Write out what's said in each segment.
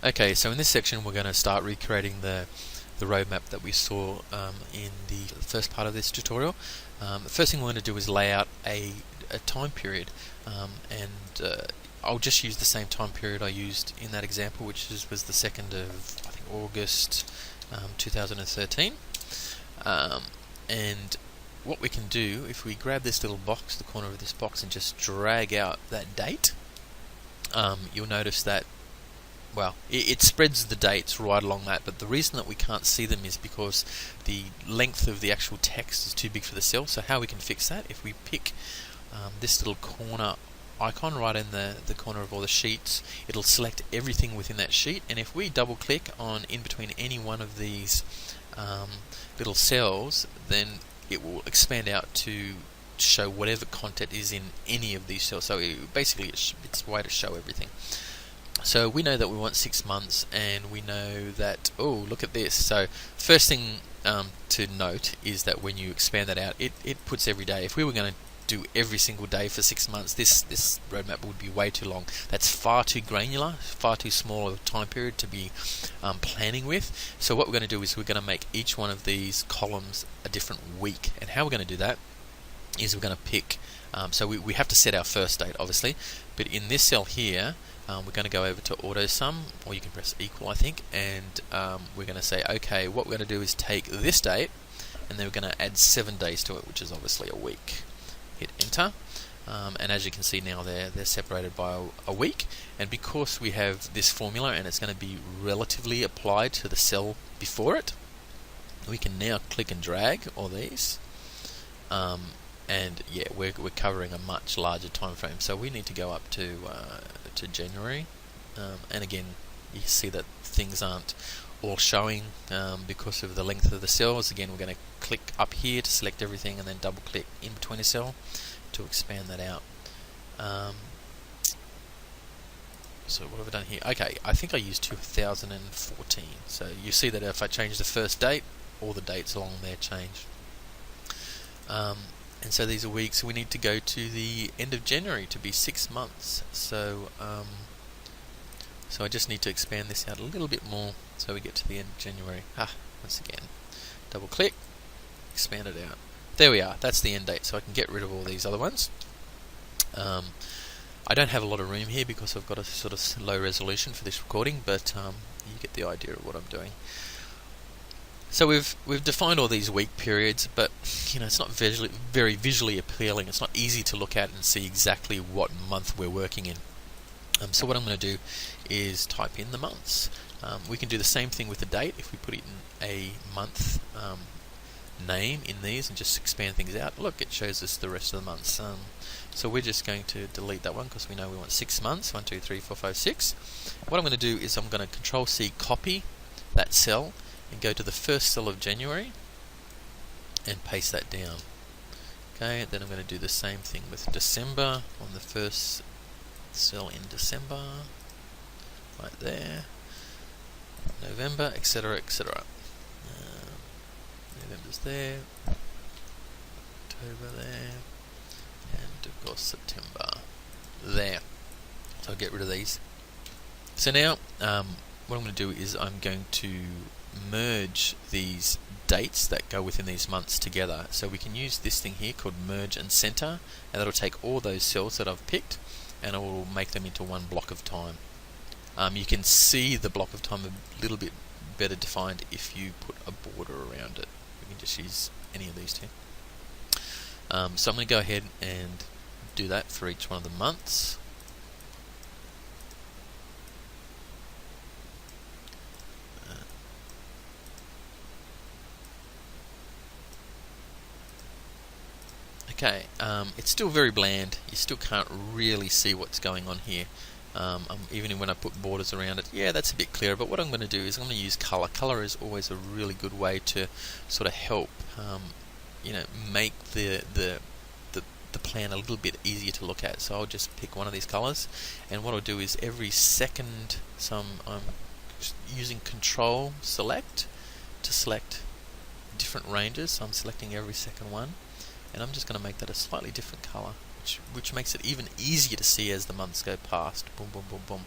Okay, so in this section we're going to start recreating the roadmap that we saw in the first part of this tutorial. The first thing we're going to do is lay out a time period, and I'll just use the same time period I used in that example, which was the 2nd of, I think, August 2013. And what we can do, if we grab this little box, the corner of this box, and just drag out that date, you'll notice that, well, it spreads the dates right along that, but the reason that we can't see them is because the length of the actual text is too big for the cell. So how we can fix that, if we pick this little corner icon right in the corner of all the sheets, it'll select everything within that sheet, and if we double click on in between any one of these little cells, then it will expand out to show whatever content is in any of these cells. So basically it's a way to show everything. So we know that we want 6 months, and we know that, oh, look at this. So first thing to note is that when you expand that out, it puts every day. If we were going to do every single day for 6 months, this roadmap would be way too long. That's far too granular, far too small of a time period to be planning with. So what we're going to do is we're going to make each one of these columns a different week. And how we're going to do that is we're going to pick, so we have to set our first date, obviously, but in this cell here, we're going to go over to auto sum, or you can press equal, I think, and we're going to say, okay, what we're going to do is take this date, and then we're going to add 7 days to it, which is obviously a week. Hit enter, and as you can see now, they're separated by a week, and because we have this formula and it's going to be relatively applied to the cell before it, we can now click and drag all these, and yeah, we're covering a much larger time frame. So we need to go up to January, and again, you see that things aren't all showing because of the length of the cells. Again, we're going to click up here to select everything, and then double click in between a cell to expand that out. So what have I done here? Okay, I think I used 2014. So you see that if I change the first date, all the dates along there change. And so these are weeks. We need to go to the end of January to be 6 months. So so I just need to expand this out a little bit more so we get to the end of January. Once again, double click, expand it out. There we are. That's the end date. So I can get rid of all these other ones. I don't have a lot of room here because I've got a sort of low resolution for this recording, but you get the idea of what I'm doing. So we've defined all these week periods, but it's not very visually appealing. It's not easy to look at and see exactly what month we're working in. So what I'm going to do is type in the months. We can do the same thing with the date. If we put it in a month name in these and just expand things out, look, it shows us the rest of the months. So we're just going to delete that one because we know we want 6 months. 1, 2, 3, 4, 5, 6. What I'm going to do is I'm going to Control-C copy that cell and go to the first cell of January and paste that down. Okay, then I'm going to do the same thing with December on the first cell in December, right there. November, etc., etc. November's there, October there, and of course September there. So I'll get rid of these. So now what I'm going to do is I'm going to merge these dates that go within these months together. So we can use this thing here called merge and center, and that'll take all those cells that I've picked and it will make them into one block of time. You can see the block of time a little bit better defined if you put a border around it. We can just use any of these two. So I'm going to go ahead and do that for each one of the months. Okay, it's still very bland. You still can't really see what's going on here. Even when I put borders around it, yeah, that's a bit clearer. But what I'm going to do is I'm going to use color. Color is always a really good way to sort of help, make the plan a little bit easier to look at. So I'll just pick one of these colors, and what I'll do is every second, I'm using Control Select to select different ranges. So I'm selecting every second one, and I'm just going to make that a slightly different color, which makes it even easier to see as the months go past. Boom, boom, boom, boom.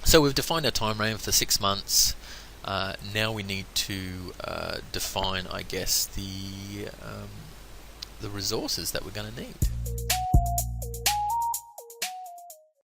So we've defined our time frame for 6 months. Now we need to define, I guess, the resources that we're going to need.